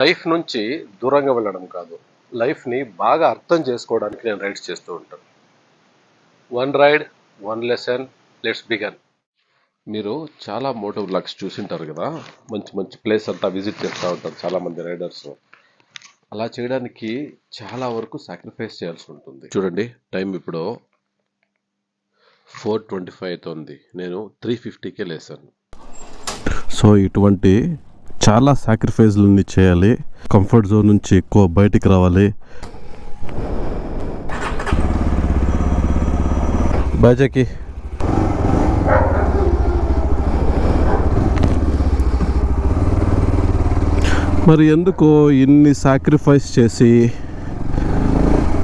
Life నుంచి దూరంగా వెళ్ళడం కాదు, లైఫ్ని బాగా అర్థం చేసుకోవడానికి నేను రైడ్స్ చేస్తూ ఉంటాను. One ride, one lesson, let's begin. మీరు చాలా మోటో వ్లాగ్స్ చూసింటారు కదా, మంచి మంచి ప్లేస్ అంతా విజిట్ చేస్తూ ఉంటారు చాలామంది రైడర్స్. అలా చేయడానికి చాలా వరకు సాక్రిఫైస్ చేయాల్సి ఉంటుంది. చూడండి, టైం ఇప్పుడు 4:25 అవుతుంది. నేను 3:50కే లేసాను. సో ఇటువంటి చాలా సాక్రిఫైస్లన్నీ చేయాలి. కంఫర్ట్ జోన్ నుంచి ఎక్కువ బయటికి రావాలి. బాజాకి మరి ఎందుకు ఇన్ని సాక్రిఫైస్ చేసి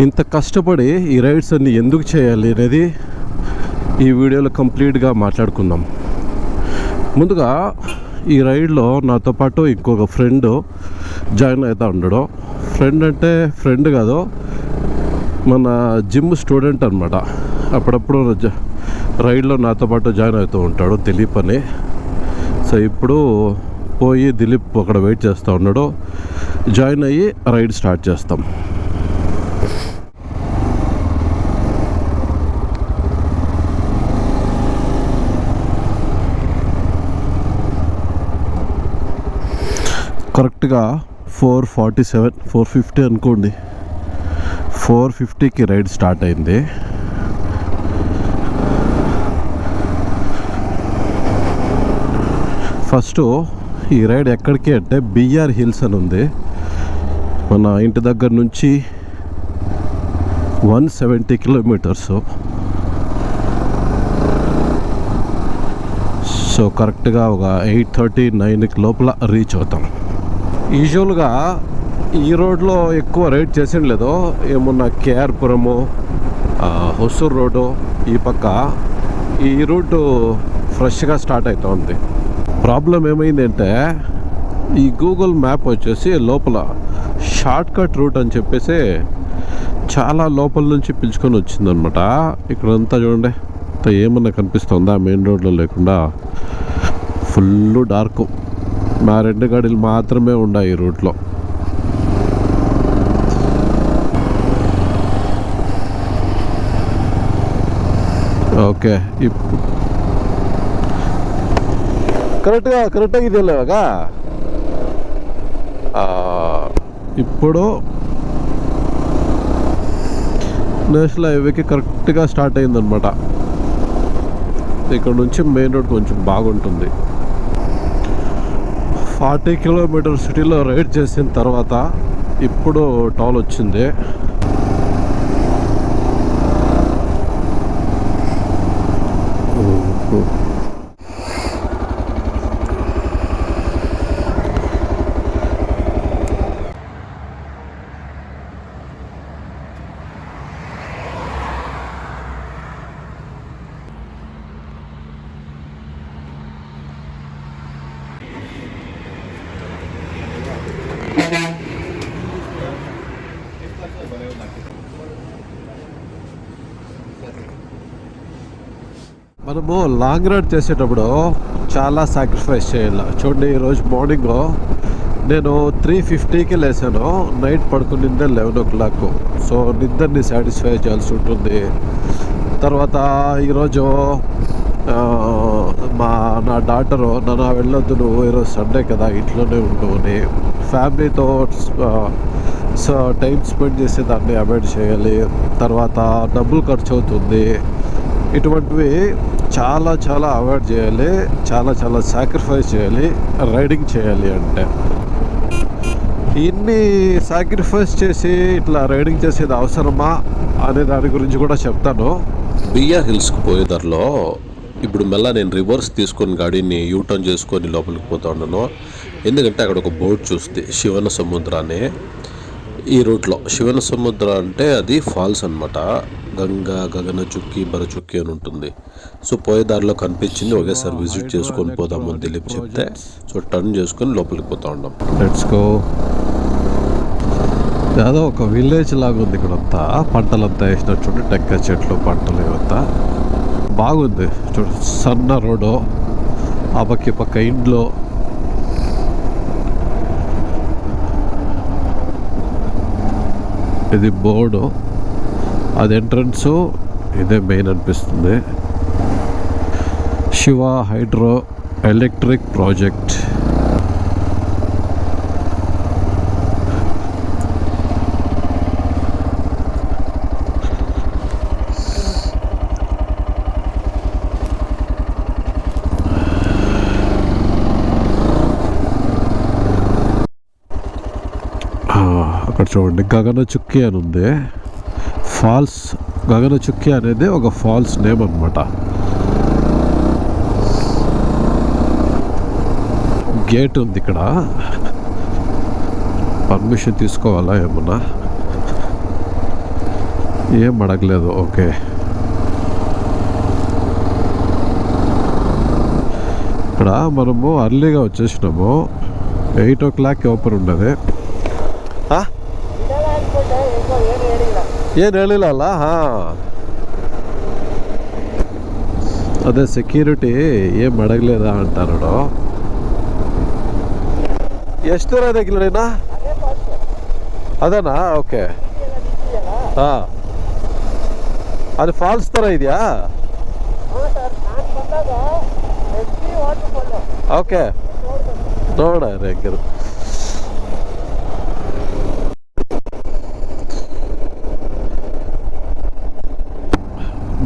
ఇంత కష్టపడి ఈ రైడ్స్ అన్ని ఎందుకు చేయాలి అనేది ఈ వీడియోలో కంప్లీట్గా మాట్లాడుకుందాం. ముందుగా ఈ రైడ్లో నాతో పాటు ఇంకొక ఫ్రెండ్ జాయిన్ అవుతా ఉండడు. ఫ్రెండ్ అంటే ఫ్రెండ్ కాదు, మన జిమ్ స్టూడెంట్ అనమాట. అప్పుడప్పుడు రైడ్లో నాతో పాటు జాయిన్ అవుతూ ఉంటాడు, దిలీప్ అని. సో ఇప్పుడు పోయి దిలీప్ అక్కడ వెయిట్ చేస్తూ ఉన్నాడు. జాయిన్ అయ్యి రైడ్ స్టార్ట్ చేస్తాం. కరెక్ట్గా 4:47, 4:50 అనుకోండి. 4:50కి రైడ్ స్టార్ట్ అయింది. ఫస్ట్ ఈ రైడ్ ఎక్కడికి అంటే బిఆర్ హిల్స్ అని ఉంది. మన ఇంటి దగ్గర నుంచి 170 కిలోమీటర్స్. సో కరెక్ట్గా ఒక 8:30, 9కి లోపల రీచ్ అవుతాం. యూజువల్గా ఈ రోడ్లో ఎక్కువ రైడ్ చేసిండలేదు. ఏమన్నా కేఆర్పురము, హొసూర్ రోడ్డు ఈ పక్క ఈ రూట్ ఫ్రెష్గా స్టార్ట్ అవుతూ ఉంది. ప్రాబ్లం ఏమైందంటే ఈ గూగుల్ మ్యాప్ వచ్చేసి లోపల షార్ట్ కట్ రూట్ అని చెప్పేసి చాలా లోపల నుంచి పిలుచుకొని వచ్చిందనమాట. ఇక్కడంతా చూడండి, ఏమన్నా కనిపిస్తుందా? మెయిన్ రోడ్లో లేకుండా ఫుల్ డార్క్. మా 2 గాడీలు మాత్రమే ఉన్నాయి ఈ రూట్లో. ఓకే, కరెక్ట్గా ఇది వెళ్ళాగా. ఇప్పుడు నేషనల్ హైవేకి కరెక్ట్గా స్టార్ట్ అయిందనమాట. ఇక్కడ నుంచి మెయిన్ రోడ్ కొంచెం బాగుంటుంది. 40 కిలోమీటర్ సిటీలో రైడ్ చేసిన తర్వాత ఇప్పుడు టోల్ వచ్చింది. మనము లాంగ్ రైడ్ చేసేటప్పుడు చాలా సాక్రిఫైస్ చేయాలి. చూడండి, ఈరోజు మార్నింగ్ నేను 3:50కి లేసాను. నైట్ పడుకునిందే 11 o'clock. సో నిద్రని సాటిస్ఫై చేయాల్సి ఉంటుంది. తర్వాత ఈరోజు నా డాటరు నాన్న వెళ్ళొద్దు, నువ్వు ఈరోజు సండే కదా ఇంట్లోనే ఉంటుని ఫ్యామిలీతో టైం స్పెండ్ చేసి దాన్ని అవాయిడ్ చేయాలి. తర్వాత డబ్బులు ఖర్చు అవుతుంది. ఇటువంటివి చాలా చాలా అవాయిడ్ చేయాలి. చాలా చాలా సాక్రిఫైస్ చేయాలి రైడింగ్ చేయాలి అంటే. ఇన్ని సాక్రిఫైస్ చేసి ఇట్లా రైడింగ్ చేసేది అవసరమా అనే దాని గురించి కూడా చెప్తాను. బిఆర్ హిల్స్కి పోయేదారిలో ఇప్పుడు మళ్ళీ నేను రివర్స్ తీసుకొని గాడీని యూటర్న్ చేసుకొని లోపలికి పోతా ఉన్నాను. ఎందుకంటే అక్కడ ఒక బోర్డు చూస్తే శివన సముద్ర అని. ఈ రూట్లో శివన సముద్ర అంటే అది ఫాల్స్ అనమాట. గంగా, గగన చుక్కి, బరచుక్కి అని ఉంటుంది. సో పోయేదారిలో కనిపించింది, ఒకేసారి విజిట్ చేసుకొని పోదాము అని దిలీప్ చెప్తే సో టర్న్ చేసుకొని లోపలికి పోతా ఉన్నాం. Let's go. ఏదో ఒక విలేజ్ లాగా ఉంది ఇక్కడంతా. పంటలంతా వేసినట్టు చూడండి, టెక్క చెట్లు, పంటలు ఇవంతా బాగుంది. చూడు, సన్న రోడ్డు, ఆ పక్క ఇండ్లు. ఇది బోర్డు, అది ఎంట్రన్స్, ఇదే మెయిన్ అనిపిస్తుంది. Shiva hydro electric project. అక్కడ చూడండి గగన చుక్కి అని ఉంది. ఫాల్స్, గగన చుక్కి అనేది ఒక ఫాల్స్ నేమ్ అనమాట. గేట్ ఉంది ఇక్కడ, పర్మిషన్ తీసుకోవాలా ఏమన్నా? ఏం అడగలేదు. ఓకే, ఇక్కడ మనము అర్లీగా వచ్చేసినాము. 8 o'clock ఓపెన్ ఉండదు. ಏನು ಹೇಳಿಲ್ಲ. అదే సెక్యూరిటీ ఏం అడగలేదా అంటారు. ಎಷ್ಟು ದೂರ ಇದೆ ಗಿಲಡಿನ? ಅದೇನಾ? ಓಕೆ. ಹಾಂ, ಅದು ಫಾಲ್ಸ್ ಥರ ಇದೆಯಾ? ಓಕೆ, ನೋಡ ಹೆಂಗಿರು.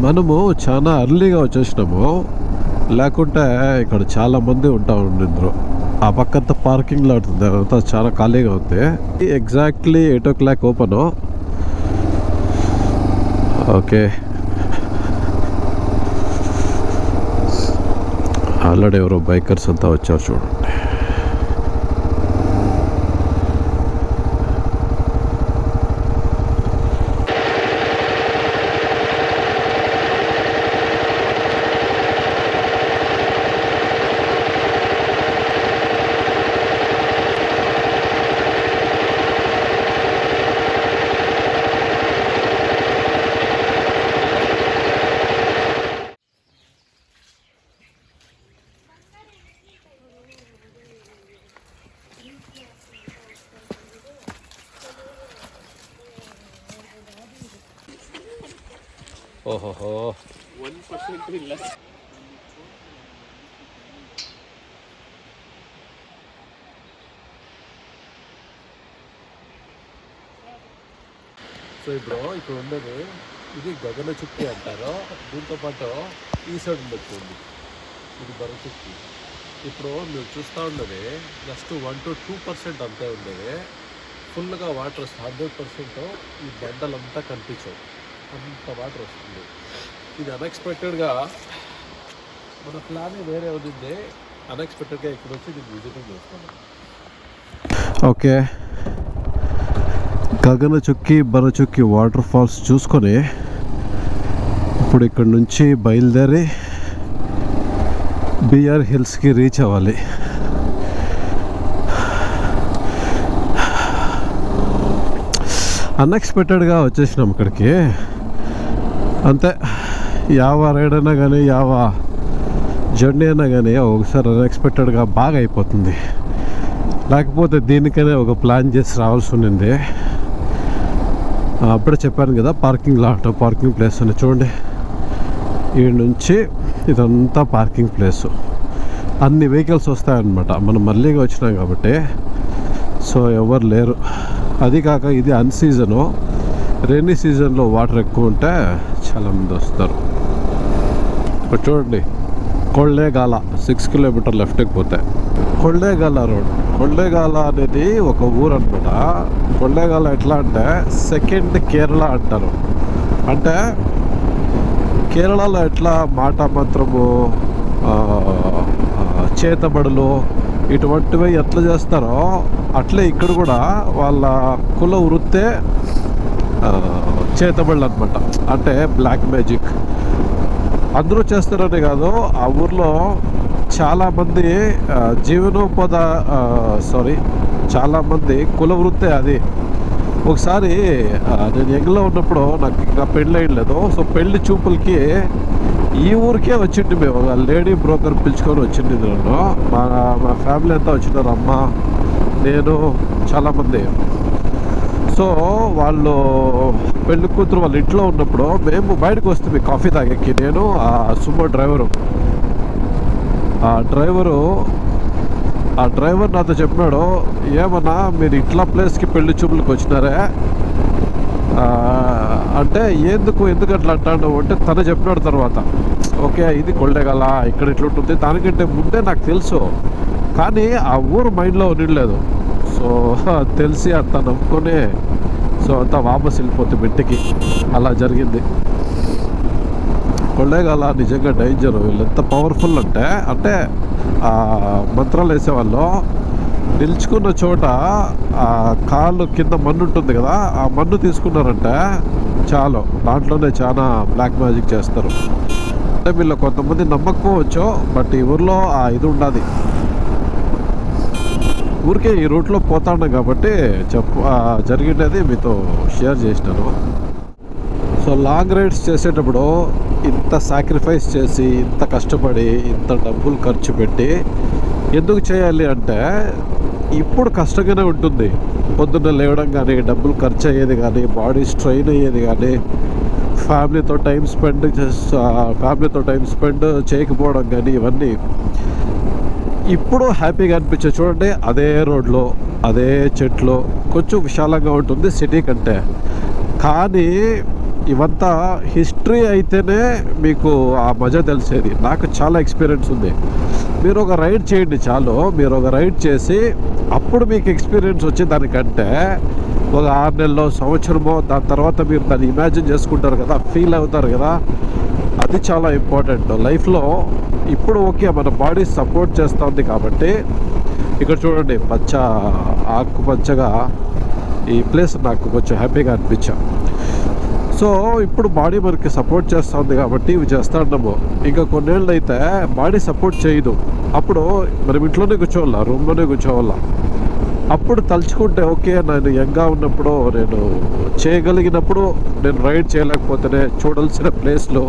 మనము చాలా అర్లీగా వచ్చేసినాము, లేకుంటే ఇక్కడ చాలా మంది ఉంటా ఉండిండ్రు. ఆ పక్కంతా పార్కింగ్ లాట్ ఉంది, అదంతా చాలా ఖాళీగా ఉంది. Exactly 8 o'clock open. Okay, already ఎవరో బైకర్స్ అంతా వచ్చారు చూడండి. ఓహోహో, 1% ಇಲ್ಲ. సో ఇప్పుడు ఇక్కడ ఉండేది ఇది గగన చుక్కి అంటారు. దీంతో పాటు ఈ సైడ్ ఉండొచ్చు, ఇది బర చుక్కి. ఇప్పుడు మీరు చూస్తూ ఉండేది జస్ట్ 1 to 2% అంతే ఉండేది. ఫుల్గా వాటర్ వస్తుంది. 100% ఈ బండలంతా కనిపించవు, అంత వాటర్ వస్తుంది. ఇది అన్ఎక్స్పెక్టెడ్గా మన ప్లాన్ వేరే అవుతుంది. అన్ఎక్స్పెక్టెడ్గా ఇక్కడ వచ్చి నేను విజిటింగ్ చేస్తాను. ఓకే, గగన చుక్కి బర చుక్కి వాటర్ ఫాల్స్ చూసుకొని ఇప్పుడు ఇక్కడ నుంచి బయలుదేరి బిఆర్ హిల్స్కి రీచ్ అవ్వాలి. అన్ఎక్స్పెక్టెడ్గా వచ్చేసినాం ఇక్కడికి, అంతే. యావ రైడ్ అయినా కానీ, యావ జర్నీ అయినా కానీ ఒకసారి అన్ఎక్స్పెక్టెడ్గా బాగా అయిపోతుంది. లేకపోతే దీనికనే ఒక ప్లాన్ చేసి రావాల్సి ఉండింది. అప్పుడే చెప్పాను కదా, పార్కింగ్ లాట్, పార్కింగ్ ప్లేస్ అని. చూడండి, ఈ నుంచి ఇదంతా పార్కింగ్ ప్లేసు. అన్ని వెహికల్స్ వస్తాయన్నమాట. మనం మళ్ళీగా వచ్చినాం కాబట్టి, సో ఎవరు లేరు. అది కాక ఇది అన్సీజను. రైనీ సీజన్లో వాటర్ ఎక్కువ ఉంటే చాలామంది వస్తారు. ఇప్పుడు చూడండి, ಕೊಳ್ಳೇಗಾಲ 6 kilometers లెఫ్ట్కి పోతే ಕೊಳ್ಳೇಗಾಲ రోడ్. ಕೊಳ್ಳೇಗಾಲ అనేది ఒక ఊరు అనమాట. ಕೊಳ್ಳೇಗಾಲ ఎట్లా అంటే సెకండ్ కేరళ అంటారు. అంటే కేరళలో ఎట్లా మాట మంత్రము, చేతబడులు ఇటువంటివి ఎట్లా చేస్తారో అట్లే ఇక్కడ కూడా వాళ్ళ కుల వృత్తే చేతబడులు అనమాట. అంటే బ్లాక్ మ్యాజిక్ అందరూ చేస్తారని కాదు, ఆ ఊర్లో చాలామంది చాలామంది కుల వృత్తే అది. ఒకసారి నేను ఎంగ్లో ఉన్నప్పుడు నాకు ఇంకా పెళ్ళి అయ్యలేదు. సో పెళ్లి చూపులకి ఈ ఊరికే వచ్చింది. మేము ఒక లేడీ బ్రోకర్ పిలుచుకొని వచ్చింది. నన్ను మా ఫ్యామిలీ అంతా వచ్చినారు, అమ్మ, నేను, చాలామంది. సో వాళ్ళు పెళ్లి కూతురు వాళ్ళ ఇంట్లో ఉన్నప్పుడు మేము బయటకు వస్తుంది కాఫీ తాగెక్కి, నేను ఆ సుమో డ్రైవరు. ఆ డ్రైవర్ నాతో చెప్పినాడు, ఏమన్నా మీరు ఇట్లా ప్లేస్కి పెళ్లి చూపులకు వచ్చినారే అంటే ఎందుకు అట్లా అంటాడు అంటే తను చెప్పినాడు తర్వాత. ఓకే, ఇది కొల్లేగల, ఇక్కడ ఇట్లుంటుంది. దానికంటే ముందే నాకు తెలుసు, కానీ ఆ ఊరు మైండ్లో ఉండలేదు. సో తెలిసి అంత నమ్ముకొని సో అంతా వాపస్ వెళ్ళిపోతుంది ఇంటికి. అలా జరిగింది. కొల్లేగల నిజంగా డేంజర్. వీళ్ళు ఎంత పవర్ఫుల్ అంటే మంత్రాలు వేసేవాళ్ళు నిల్చుకున్న చోట ఆ కాళ్ళు కింద మన్ను ఉంటుంది కదా, ఆ మన్ను తీసుకున్నారంటే చాలు, దాంట్లోనే చాలా బ్లాక్ మ్యాజిక్ చేస్తారు. అంటే వీళ్ళు కొంతమంది నమ్మకపోవచ్చు, బట్ ఈ ఊర్లో ఇది ఉండాలి. ఊరికే ఈ రూట్లో పోతాను కాబట్టి జరిగినది మీతో షేర్ చేసినాను. సో లాంగ్ రైడ్స్ చేసేటప్పుడు ఇంత సాక్రిఫైస్ చేసి, ఇంత కష్టపడి, ఇంత డబ్బులు ఖర్చు పెట్టి ఎందుకు చేయాలి అంటే ఇప్పుడు కష్టంగానే ఉంటుంది. పొద్దున్న లేవడం కానీ, డబ్బులు ఖర్చు అయ్యేది కానీ, బాడీ స్ట్రెయిన్ అయ్యేది కానీ, ఫ్యామిలీతో టైం స్పెండ్ చేయకపోవడం కానీ, ఇవన్నీ ఇప్పుడు హ్యాపీగా అనిపించే. చూడండి, అదే రోడ్లో, అదే చెట్లు, కొంచెం విశాలంగా ఉంటుంది సిటీ కంటే. కానీ ఇవంతా హిస్టరీ అయితేనే మీకు ఆ మజా తెలిసేది. నాకు చాలా ఎక్స్పీరియన్స్ ఉంది. మీరు ఒక రైడ్ చేయండి చాలు. మీరు ఒక రైడ్ చేసి అప్పుడు మీకు ఎక్స్పీరియన్స్ వచ్చే దానికంటే ఒక 6 నెలలో, సంవత్సరమో, దాని తర్వాత మీరు దాన్ని ఇమాజిన్ చేసుకుంటారు కదా, ఫీల్ అవుతారు కదా, అది చాలా ఇంపార్టెంట్ లైఫ్లో. ఇప్పుడు ఓకే, మన బాడీ సపోర్ట్ చేస్తుంది కాబట్టి. ఇక్కడ చూడండి, ఆకుపచ్చగా ఈ ప్లేస్ నాకు కొంచెం హ్యాపీగా అనిపించా. సో ఇప్పుడు బాడీ మనకి సపోర్ట్ చేస్తుంది కాబట్టి ఇవి చేస్తూ ఉన్నాము. ఇంకా కొన్నేళ్ళు అయితే బాడీ సపోర్ట్ చేయదు. అప్పుడు మనం ఇంట్లోనే కూర్చోవాలా, రూమ్లోనే కూర్చోవాలా. అప్పుడు తలుచుకుంటే ఓకే, నేను యంగ్గా ఉన్నప్పుడు, నేను చేయగలిగినప్పుడు నేను రైడ్ చేయలేకపోతేనే, చూడాల్సిన ప్లేస్లో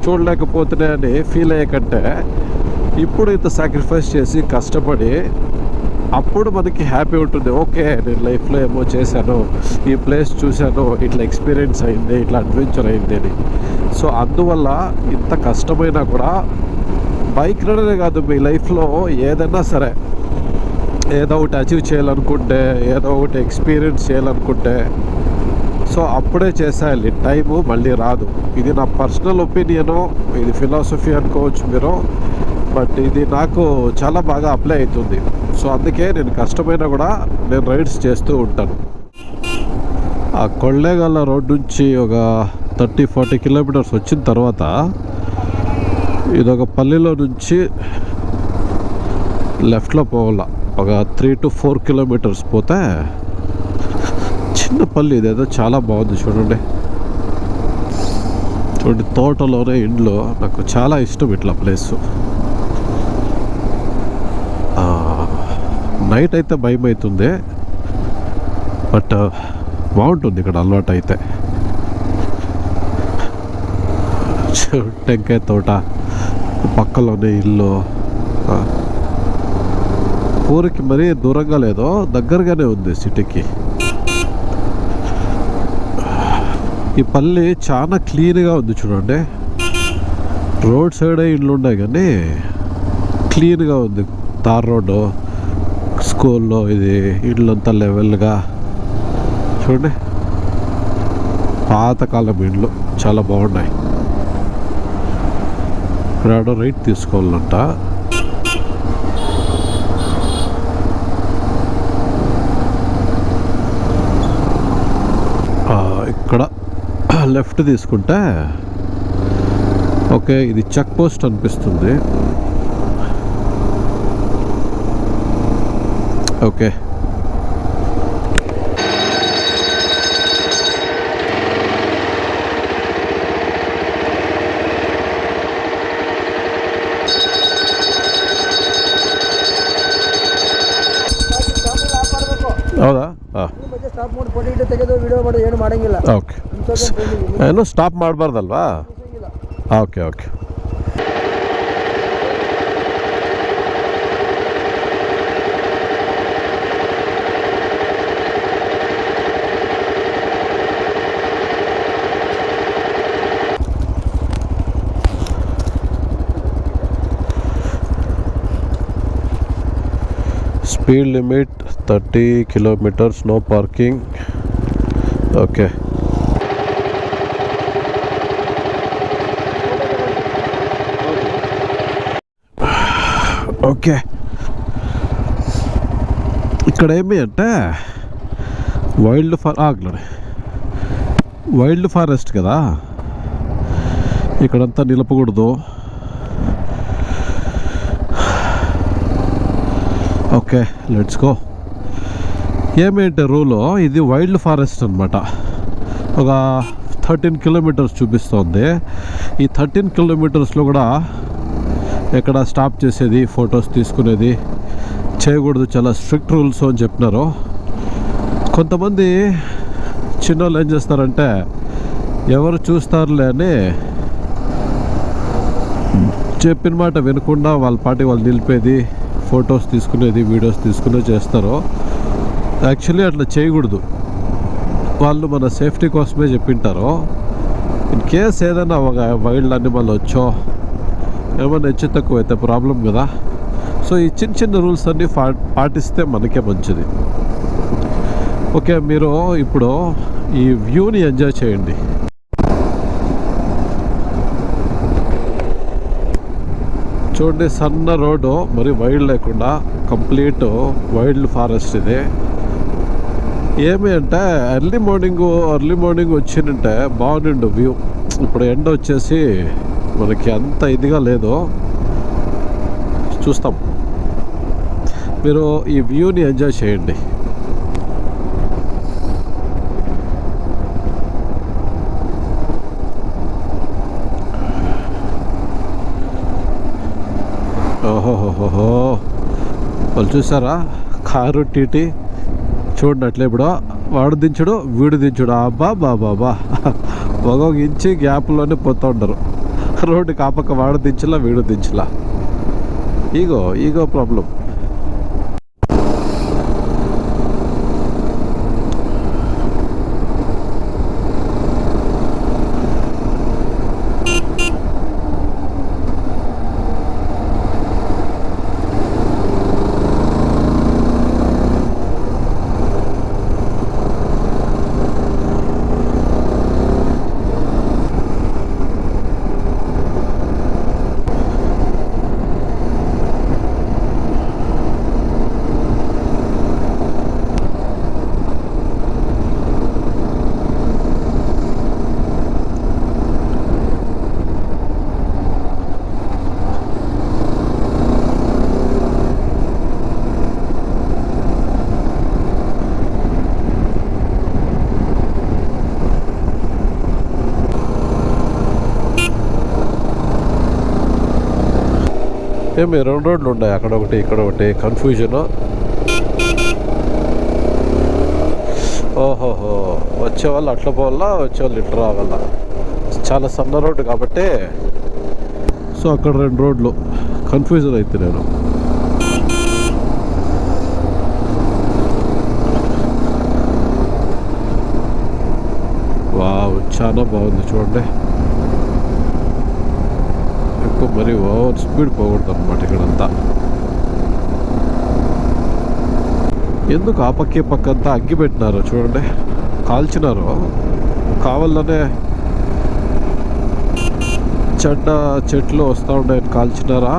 చూడలేకపోతేనే అని ఫీల్ అయ్యే కంటే ఇప్పుడు ఇంత సాక్రిఫైస్ చేసి కష్టపడి అప్పుడు మనకి హ్యాపీ ఉంటుంది. ఓకే, నేను లైఫ్లో ఏమో చేశాను, ఈ ప్లేస్ చూశాను, ఇట్లా ఎక్స్పీరియన్స్ అయింది, ఇట్లా అడ్వెంచర్ అయింది అని. సో అందువల్ల ఇంత కష్టమైనా కూడా బైక్ రైడరే కాదు, మీ లైఫ్లో ఏదైనా సరే, ఏదో ఒకటి అచీవ్ చేయాలనుకుంటే, ఏదో ఒకటి ఎక్స్పీరియన్స్ చేయాలనుకుంటే సో అప్పుడే చేసేయాలి. టైము మళ్ళీ రాదు. ఇది నా పర్సనల్ ఒపీనియను, ఇది ఫిలాసఫీ అనుకోవచ్చు మీరు, బట్ ఇది నాకు చాలా బాగా అప్లై అవుతుంది. సో అందుకే నేను కష్టమైనా కూడా నేను రైడ్స్ చేస్తూ ఉంటాను. ఆ కొల్లేగల రోడ్ నుంచి ఒక 30-40 కిలోమీటర్స్ వచ్చిన తర్వాత ఇదొక పల్లెలో నుంచి లెఫ్ట్లో పోవాల. ఒక 3 to 4 కిలోమీటర్స్ పోతే చిన్న పల్లి, ఇదేదో చాలా బాగుంది. చూడండి, తోటలోనే ఇండ్లు. నాకు చాలా ఇష్టం ఇట్లా ప్లేస్. నైట్ అయితే భయం అవుతుంది, బట్ బాగుంటుంది ఇక్కడ అలవాటు అయితే. టెంకాయ తోట, పక్కలోనే ఇల్లు. ఊరికి మరీ దూరంగా లేదో, దగ్గరగానే ఉంది సిటీకి. ఈ పల్లి చాలా క్లీన్గా ఉంది. చూడండి, రోడ్ సైడే ఇళ్ళు ఉన్నాయి కానీ క్లీన్గా ఉంది. తార్ రోడ్డు, స్కూల్లో ఇది ఇళ్ళంతా లెవెల్గా. చూడండి, పాతకాలం ఇళ్ళు చాలా బాగున్నాయి. ఇక్కడ రైట్ తీసుకోవాలంట. ఇక్కడ లెఫ్ట్ తీసుకుంటే ఓకే, ఇది చెక్ పోస్ట్ అనిపిస్తుంది. ఓకే, ಹೌದಾ? ಓಕೆ, ಏನು ಸ್ಟಾಪ್ ಮಾಡಬಾರ್ದಲ್ವಾ? Okay okay. Speed limit 30 kilometres, no parking. Okay. Okay, ఇక్కడ ఏమి అంటే వైల్డ్ ఫారెస్ట్ కదా, ఇక్కడంతా నిలపకూడదు. Okay, let's go. ఏమేంటి రూలు, ఇది వైల్డ్ ఫారెస్ట్ అనమాట. ఒక 13 కిలోమీటర్స్ చూపిస్తోంది. ఈ 13 కిలోమీటర్స్లో కూడా ఎక్కడ స్టాప్ చేసేది, ఫొటోస్ తీసుకునేది చేయకూడదు. చాలా స్ట్రిక్ట్ రూల్స్ అని చెప్పినారు. కొంతమంది చిన్నోళ్ళు ఏం చేస్తారంటే ఎవరు చూస్తారులే అని చెప్పిన మాట వినకుండా వాళ్ళ పాటి వాళ్ళు నిలిపేది, ఫొటోస్ తీసుకునేది, వీడియోస్ తీసుకునేది చేస్తారు. యాక్చువల్లీ అట్లా చేయకూడదు. వాళ్ళు మన సేఫ్టీ కోసమే చెప్పింటారు. ఇన్ కేస్ ఏదైనా ఒక వైల్డ్ అనిమల్ వచ్చో ఏమైనా హెచ్చు తక్కువ అయితే ప్రాబ్లం కదా. సో ఈ చిన్న చిన్న రూల్స్ అన్నీ పాటిస్తే మనకే మంచిది. ఓకే, మీరు ఇప్పుడు ఈ వ్యూని ఎంజాయ్ చేయండి. చూడండి, సన్న రోడ్డు, మరి వైల్డ్ లేకుండా కంప్లీట్ వైల్డ్ ఫారెస్ట్ ఇది. ఏమి అంటే ఎర్లీ మార్నింగ్ వచ్చిందంటే బాగుండు వ్యూ. ఇప్పుడు ఎండ వచ్చేసి మనకి అంత ఇదిగా లేదు, చూస్తాం. మీరు ఈ వ్యూని ఎంజాయ్ చేయండి. ఓహోహోహో, వాళ్ళు చూసారా కారు టీటీ చూడండి. అట్లే ఇప్పుడు వాడు దించుడు వీడు దించుడు, అబ్బా బాబా ఒక్కొక్క ఇంచి గ్యాప్లోనే పోతూ ఉండరు. రోడ్డు కాపక్క వాడు దించలా వీడు దించలా. Ego problem. ఏమి 2 రోడ్లు ఉన్నాయి, అక్కడ ఒకటి ఇక్కడ ఒకటి, కన్ఫ్యూజను. ఓహోహో, వచ్చేవాళ్ళు అట్లా పోవాలా, వచ్చేవాళ్ళు ఇట్లా రావాలా. చాలా సన్న రోడ్డు కాబట్టి సో అక్కడ 2 రోడ్లు, కన్ఫ్యూజన్ అయితే నేను. వావ్, చాలా బాగుంది చూడండి. మరి ఓవర్ స్పీడ్ పోకూడదు అనమాట ఇక్కడంతా. ఎందుకు ఆ పక్కే పక్కంతా అగ్గి పెట్టినారు చూడండి, కాల్చినారు. కావాలనే చెట్లు వస్తూ ఉన్నాయని కాల్చినారా,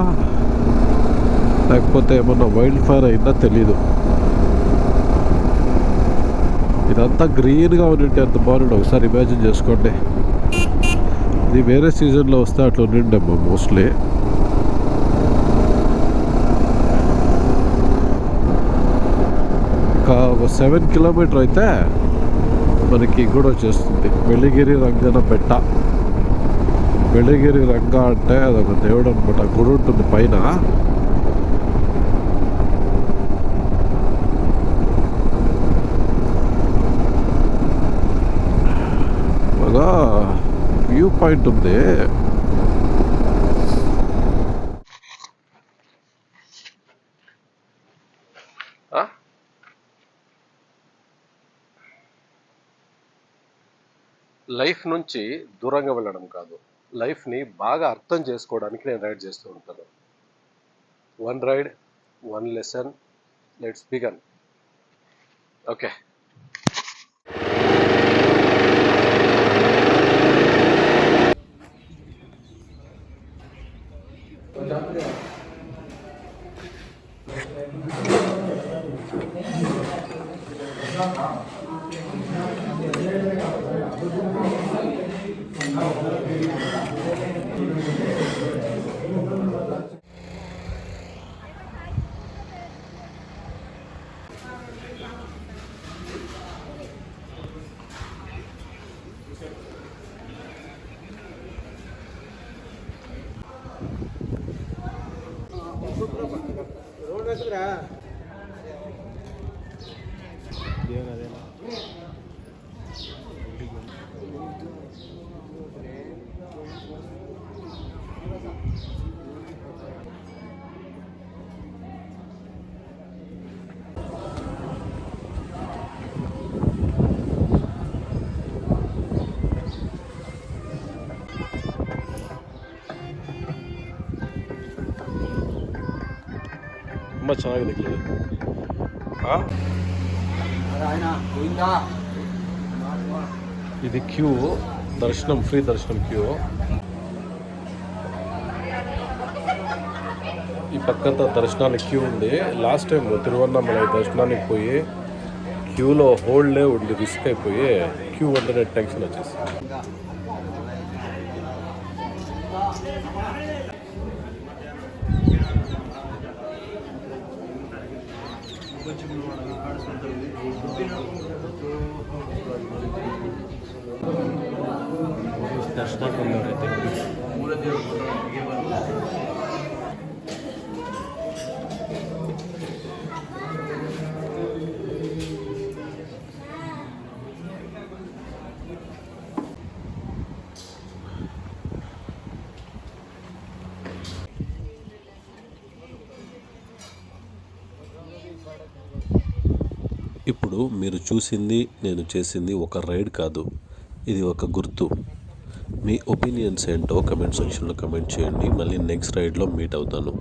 లేకపోతే ఏమన్నా వైల్డ్ ఫైర్ అయిందా తెలీదు. ఇదంతా గ్రీన్గా ఉండింటే ఎంత బాగుండు ఒకసారి ఇమాజిన్ చేసుకోండి. ఇది వేరే సీజన్లో వస్తే అట్లా ఉండిండేమో మోస్ట్లీ. ఒక 7 కిలోమీటర్ అయితే మనకి కూడా వచ్చేస్తుంది వెలిగిరి రంగన బెట్ట. వెలిగిరి రంగ అంటే అదొక దేవుడు అనమాట, గుడి ఉంటుంది పైన. బాగా వ్యూ పాయింట్ ఉంది. లైఫ్ నుంచి దూరంగా వెళ్ళడం కాదు, లైఫ్ని బాగా అర్థం చేసుకోవడానికి నేను రైడ్ చేస్తూ ఉంటాను. 1 ride 1 lesson let's begin. Okay. ತುಂಬ ಚೆನ್ನಾಗಿದೆ ಕ್ಲಿನಿಕ್. ఇది క్యూ, దర్శనం, ఫ్రీ దర్శనం క్యూ. ఈ పక్కన దర్శనానికి క్యూ ఉంది. లాస్ట్ టైం తిరువన్నామలై దర్శనానికి పోయి క్యూలో హోల్డ్లే ఉండి రిస్క్ అయిపోయి క్యూ అంటేనే టెన్షన్ వచ్చేసి. దర్శనానికి ఉన్నవారైతే ఇప్పుడు మీరు చూసింది, నేను చేసింది ఒక రైడ్ కాదు, ఇది ఒక గుర్తు. మీ ఒపీనియన్స్ ఏంటో కమెంట్ సెక్షన్లో కమెంట్ చేయండి. మళ్ళీ నెక్స్ట్ రైడ్లో మీట్ అవుతాను.